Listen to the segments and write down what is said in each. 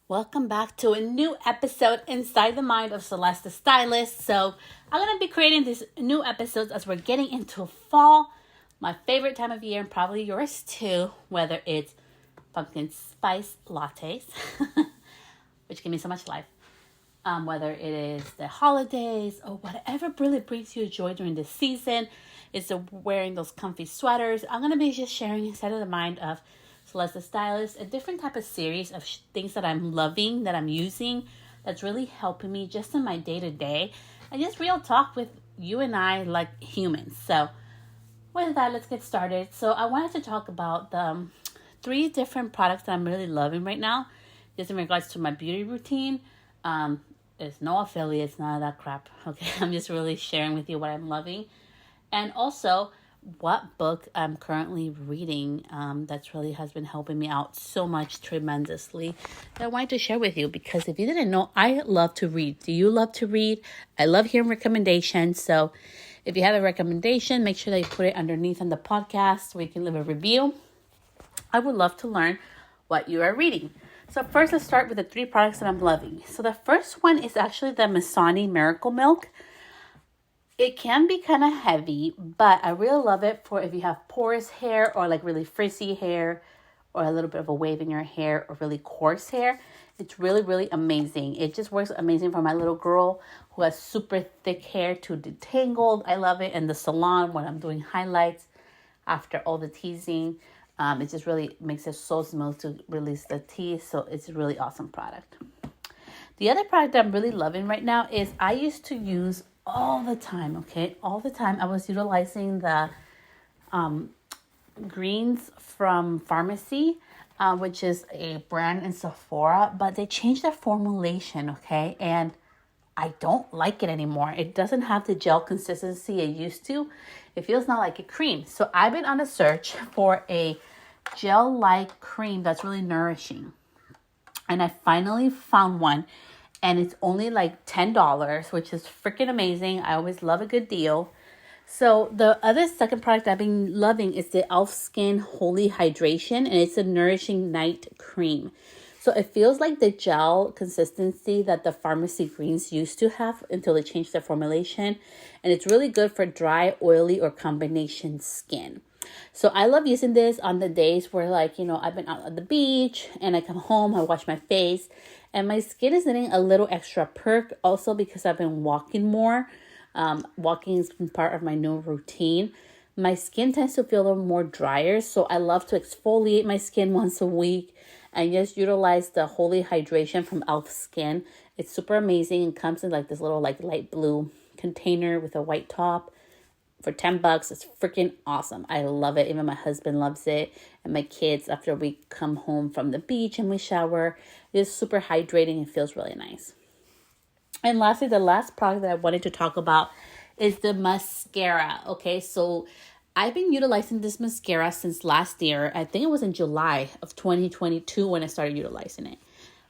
Welcome back to a new episode inside the mind of Celeste the Stylist. So I'm going to be creating these new episodes as we're getting into fall, my favorite time of year, and probably yours too, whether it's pumpkin spice lattes, which give me so much life, whether it is the holidays or whatever really brings you joy during the season. Is wearing those comfy sweaters. I'm going to be just sharing inside of the mind of Celeste the Stylist, a different type of series of things that I'm loving, that I'm using, that's really helping me just in my day-to-day, and just real talk with you and I like humans. So with that, let's get started. So I wanted to talk about the 3 different products that I'm really loving right now, just in regards to my beauty routine. There's no affiliates, none of that crap. Okay, I'm just really sharing with you what I'm loving. And also what book I'm currently reading that's really has been helping me out so much tremendously that I wanted to share with you, because if you didn't know, I love to read. Do you love to read? I love hearing recommendations. So if you have a recommendation, make sure that you put it underneath on the podcast so we can leave a review. I would love to learn what you are reading. So first, let's start with the 3 products that I'm loving. So the first one is actually the Mizani Miracle Milk. It can be kind of heavy, but I really love it for if you have porous hair or like really frizzy hair or a little bit of a wave in your hair or really coarse hair. It's really, really amazing. It just works amazing for my little girl who has super thick hair to detangled. I love it in the salon when I'm doing highlights after all the teasing. It just really makes it so smooth to release the tease. So it's a really awesome product. The other product that I'm really loving right now is I used to use all the time, I was utilizing the greens from Pharmacy, which is a brand in Sephora, but they changed their formulation, and I don't like it anymore. It doesn't have the gel consistency it used to. It feels not like a cream. So I've been on a search for a gel-like cream that's really nourishing, and I finally found one. And it's only like $10, which is freaking amazing. I always love a good deal. So the other second product I've been loving is the e.l.f. Skin Holy Hydration. And it's a nourishing night cream. So it feels like the gel consistency that the Pharmacy Greens used to have until they changed their formulation. And it's really good for dry, oily, or combination skin. So I love using this on the days where I've been out at the beach and I come home, I wash my face, and my skin is needing a little extra perk. Also because I've been walking more. Walking has been part of my new routine. My skin tends to feel a little more drier, so I love to exfoliate my skin once a week and just utilize the Holy Hydration from e.l.f. Skin. It's super amazing and comes in like this little light blue container with a white top. For $10, it's freaking awesome. I love it. Even my husband loves it. And my kids, after we come home from the beach and we shower, it's super hydrating and feels really nice. And lastly, the last product that I wanted to talk about is the mascara. Okay, so I've been utilizing this mascara since last year. I think it was in July of 2022 when I started utilizing it.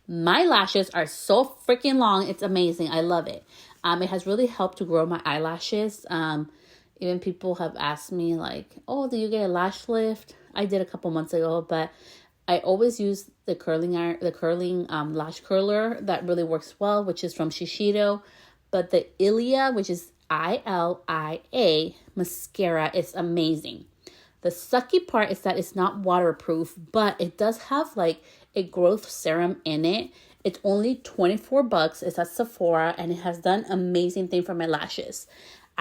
My lashes are so freaking long. It's amazing. I love it. It has really helped to grow my eyelashes. Even people have asked me like, oh, do you get a lash lift? I did a couple months ago, but I always use the curling lash curler that really works well, which is from Shiseido. But the Ilia, which is ILIA mascara, is amazing. The sucky part is that it's not waterproof, but it does have like a growth serum in it. It's only $24. It's at Sephora, and it has done amazing thing for my lashes.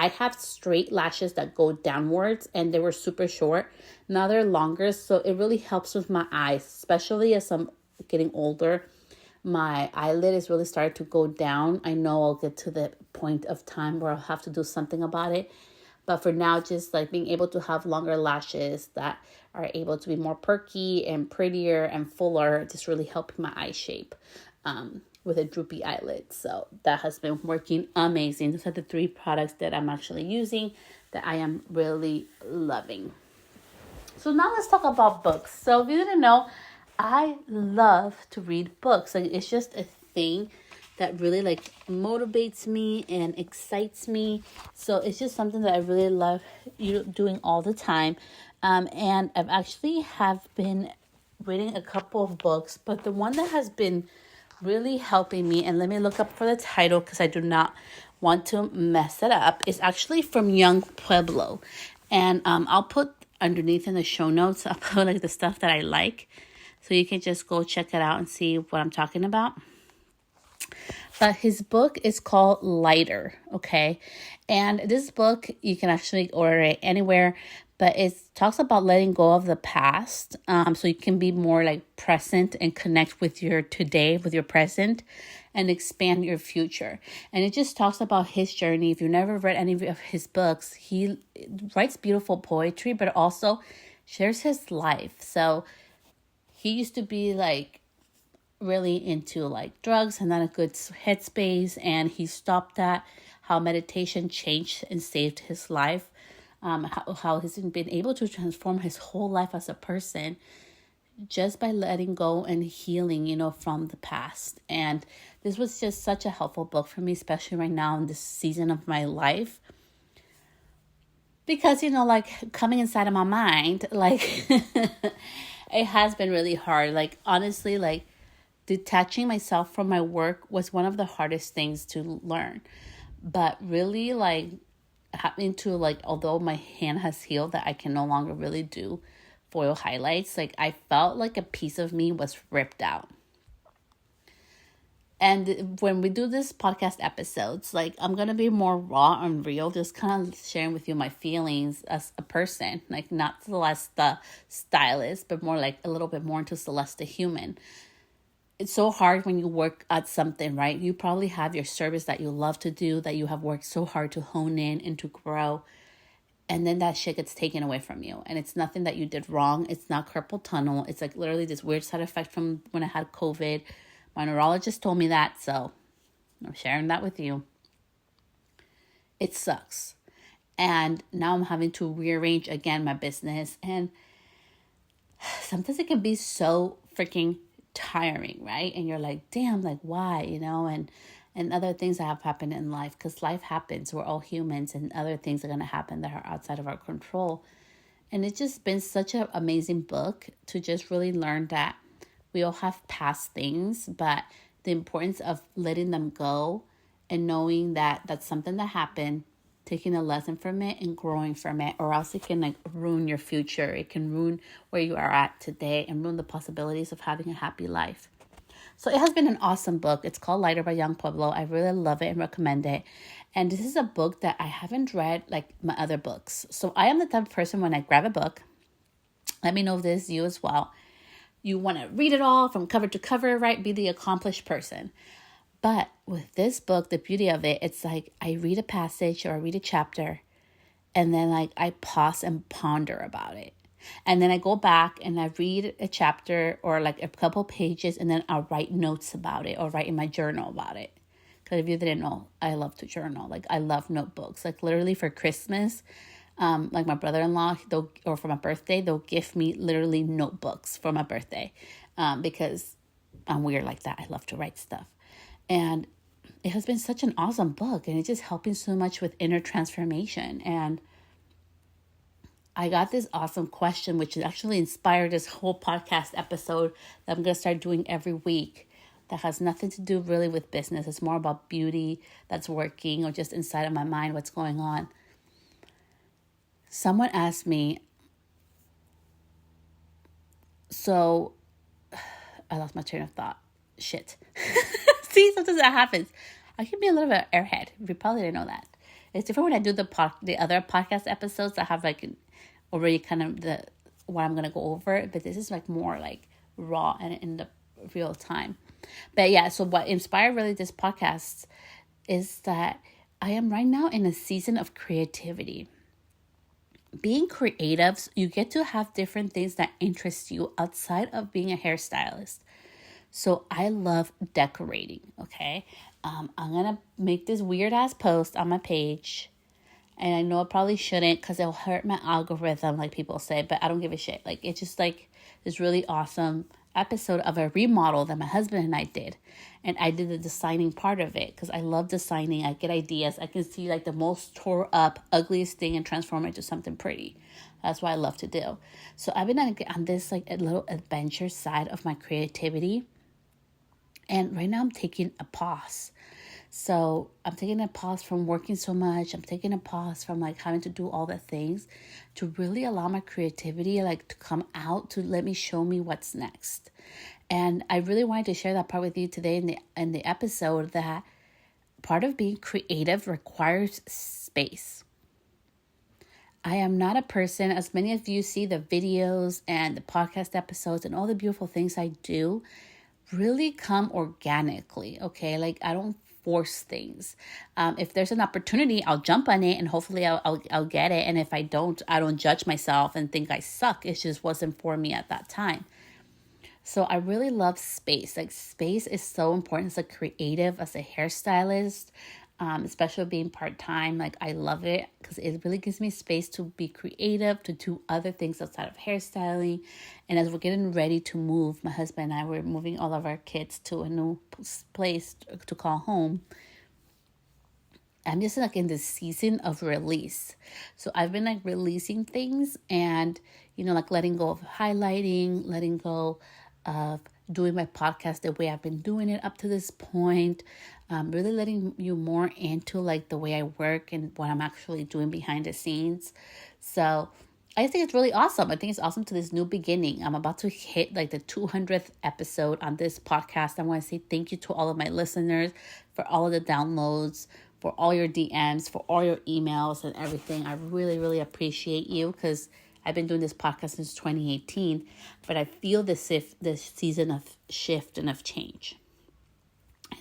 I have straight lashes that go downwards, and they were super short. Now they're longer, so it really helps with my eyes, especially as I'm getting older. My eyelid is really starting to go down. I know I'll get to the point of time where I'll have to do something about it. But for now, just like being able to have longer lashes that are able to be more perky and prettier and fuller, just really helping my eye shape. With a droopy eyelid. So that has been working amazing. Those are the 3 products that I'm actually using that I am really loving. So now let's talk about books. So if you didn't know, I love to read books. Like, it's just a thing that really motivates me and excites me. So it's just something that I really love doing all the time. And I've actually have been reading a couple of books, but the one that has been really helping me. And let me look up for the title because I do not want to mess it up. It's actually from Young Pueblo. And I'll put underneath in the show notes, I'll put like the stuff that I like. So you can just go check it out and see what I'm talking about. But his book is called Lighter, okay? And this book, you can actually order it anywhere, but it talks about letting go of the past, so you can be more like present and connect with your today, with your present, and expand your future. And it just talks about his journey. If you've never read any of his books, he writes beautiful poetry, but also shares his life. So he used to be like really into like drugs and not a good headspace, and he stopped that. How meditation changed and saved his life, how he's been able to transform his whole life as a person just by letting go and healing, from the past. And this was just such a helpful book for me, especially right now in this season of my life, because like coming inside of my mind, like it has been really hard. Like honestly, like detaching myself from my work was one of the hardest things to learn. But really, like, having to, like, although my hand has healed that I can no longer really do foil highlights, like, I felt like a piece of me was ripped out. And when we do this podcast episodes, like, I'm going to be more raw and real, just kind of sharing with you my feelings as a person, like, not Celeste the stylist, but more like a little bit more into Celeste the human. It's so hard when you work at something, right? You probably have your service that you love to do, that you have worked so hard to hone in and to grow. And then that shit gets taken away from you. And it's nothing that you did wrong. It's not carpal tunnel. It's like literally this weird side effect from when I had COVID. My neurologist told me that. So I'm sharing that with you. It sucks. And now I'm having to rearrange again my business. And sometimes it can be so freaking tiring, right? And you're like, damn, like why, and other things that have happened in life, because life happens. We're all humans, and other things are going to happen that are outside of our control. And it's just been such an amazing book to just really learn that we all have past things, but the importance of letting them go and knowing that that's something that happened, taking a lesson from it and growing from it, or else it can like ruin your future. It can ruin where you are at today and ruin the possibilities of having a happy life. So it has been an awesome book. It's called Lighter by Young Pueblo. I really love it and recommend it. And this is a book that I haven't read like my other books. So I am the type of person, when I grab a book, let me know if this is you as well. You want to read it all from cover to cover, right? Be the accomplished person. But with this book, the beauty of it, it's like I read a passage or I read a chapter, and then like I pause and ponder about it. And then I go back and I read a chapter or like a couple pages, and then I'll write notes about it or write in my journal about it. Because if you didn't know, I love to journal. Like I love notebooks. Like literally for Christmas, like my brother-in-law, or for my birthday, they'll gift me literally notebooks for my birthday, because I'm weird like that. I love to write stuff. And it has been such an awesome book, and it's just helping so much with inner transformation. And I got this awesome question, which actually inspired this whole podcast episode that I'm going to start doing every week, that has nothing to do really with business. It's more about beauty that's working, or just inside of my mind, what's going on. Someone asked me, so I lost my train of thought. Shit. See, sometimes that happens. I can be a little bit airhead. You probably didn't know that. It's different when I do the other podcast episodes that have like already kind of what I'm going to go over. But this is like more like raw and in the real time. But yeah, so what inspired really this podcast is that I am right now in a season of creativity. Being creative, you get to have different things that interest you outside of being a hairstylist. So I love decorating, okay? I'm going to make this weird ass post on my page. And I know I probably shouldn't, because it'll hurt my algorithm, like people say, but I don't give a shit. Like, it's just like this really awesome episode of a remodel that my husband and I did. And I did the designing part of it, because I love designing. I get ideas. I can see like the most tore up, ugliest thing and transform it into something pretty. That's what I love to do. So I've been on this like a little adventure side of my creativity. And right now I'm taking a pause. So I'm taking a pause from working so much. I'm taking a pause from like having to do all the things to really allow my creativity like to come out, to let me show me what's next. And I really wanted to share that part with you today in the episode, that part of being creative requires space. I am not a person, as many of you see the videos and the podcast episodes and all the beautiful things I do really come organically, okay? Like I don't force things. If there's an opportunity, I'll jump on it and hopefully I'll get it. And if I don't judge myself and think I suck. It just wasn't for me at that time. So I really love space. Like space is so important as a creative, as a hairstylist, especially being part-time. Like I love it because it really gives me space to be creative, to do other things outside of hairstyling. And as we're getting ready to move, my husband and I were moving all of our kids to a new place to call home. I'm just like in this season of release. So I've been like releasing things and, like letting go of highlighting, letting go of doing my podcast the way I've been doing it up to this point. Really letting you more into like the way I work and what I'm actually doing behind the scenes. So I think it's really awesome. I think it's awesome to this new beginning. I'm about to hit like the 200th episode on this podcast. I want to say thank you to all of my listeners for all of the downloads, for all your DMs, for all your emails and everything. I really, really appreciate you because I've been doing this podcast since 2018, but I feel this season of shift and of change.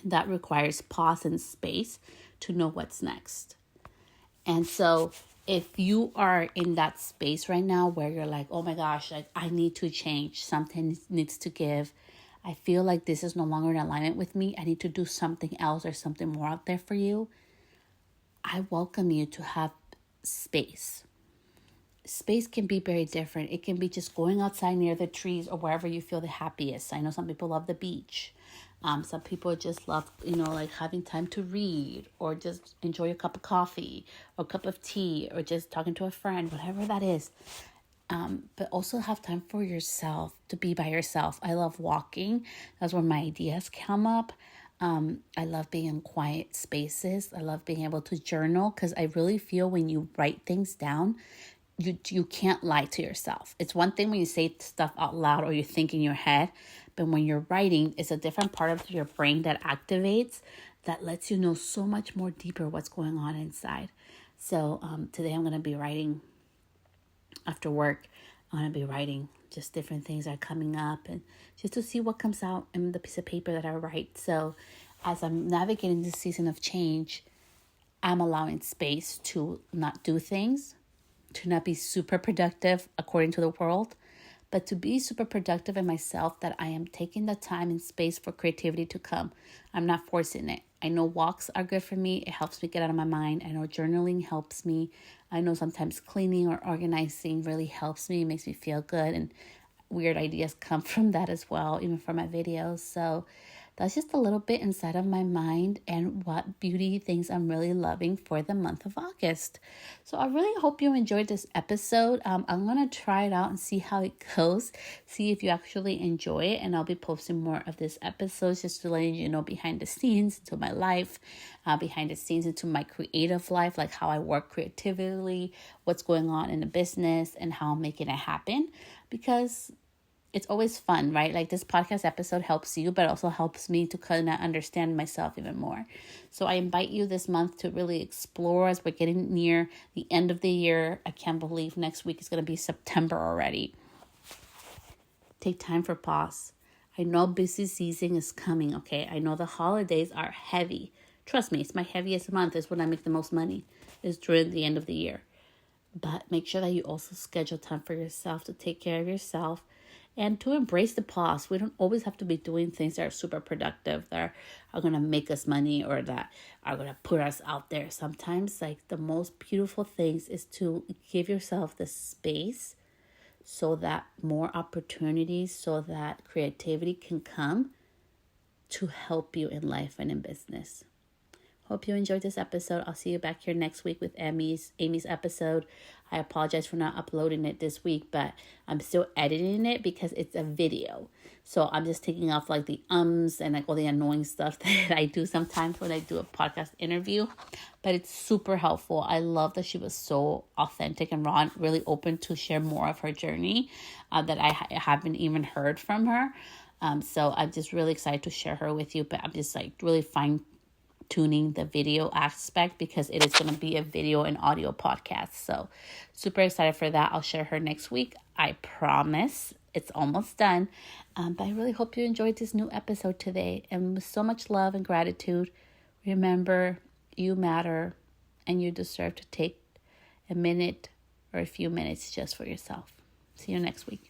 And that requires pause and space to know what's next. And so if you are in that space right now where you're like, oh my gosh, like I need to change, something needs to give, I feel like this is no longer in alignment with me, I need to do something else or something more out there for you, I welcome you to have space. Space can be very different. It can be just going outside near the trees or wherever you feel the happiest. I know some people love the beach. Some people just love, like having time to read or just enjoy a cup of coffee or a cup of tea or just talking to a friend, whatever that is. But also have time for yourself, to be by yourself. I love walking. That's where my ideas come up. I love being in quiet spaces. I love being able to journal because I really feel when you write things down, you can't lie to yourself. It's one thing when you say stuff out loud or you think in your head, but when you're writing, it's a different part of your brain that activates, that lets you know so much more deeper what's going on inside. So today I'm going to be writing after work. I'm going to be writing just different things that are coming up and just to see what comes out in the piece of paper that I write. So as I'm navigating this season of change, I'm allowing space to not do things, to not be super productive according to the world, but to be super productive in myself, that I am taking the time and space for creativity to come. I'm not forcing it. I know walks are good for me. It helps me get out of my mind. I know journaling helps me. I know sometimes cleaning or organizing really helps me, makes me feel good. And weird ideas come from that as well, even from my videos. So that's just a little bit inside of my mind and what beauty things I'm really loving for the month of August. So I really hope you enjoyed this episode. I'm going to try it out and see how it goes. See if you actually enjoy it. And I'll be posting more of this episodes just to let you know behind the scenes into my life, behind the scenes into my creative life, like how I work creatively, what's going on in the business and how I'm making it happen. Because it's always fun, right? Like this podcast episode helps you, but also helps me to kind of understand myself even more. So I invite you this month to really explore as we're getting near the end of the year. I can't believe next week is going to be September already. Take time for pause. I know busy season is coming, okay? I know the holidays are heavy. Trust me, it's my heaviest month. It's when I make the most money. It's during the end of the year. But make sure that you also schedule time for yourself to take care of yourself and to embrace the pause. We don't always have to be doing things that are super productive, that are going to make us money or that are going to put us out there. Sometimes like the most beautiful things is to give yourself the space so that more opportunities, so that creativity can come to help you in life and in business. Hope you enjoyed this episode. I'll see you back here next week with Amy's episode. I apologize for not uploading it this week, but I'm still editing it because it's a video. So I'm just taking off like the and like all the annoying stuff that I do sometimes when I do a podcast interview. But it's super helpful. I love that she was so authentic and raw and really open to share more of her journey that I haven't even heard from her. So I'm just really excited to share her with you. But I'm just like really tuning the video aspect because it is going to be a video and audio podcast. So super excited for that. I'll share her next week. I promise. It's almost done. But I really hope you enjoyed this new episode today. And with so much love and gratitude, remember you matter and you deserve to take a minute or a few minutes just for yourself. See you next week.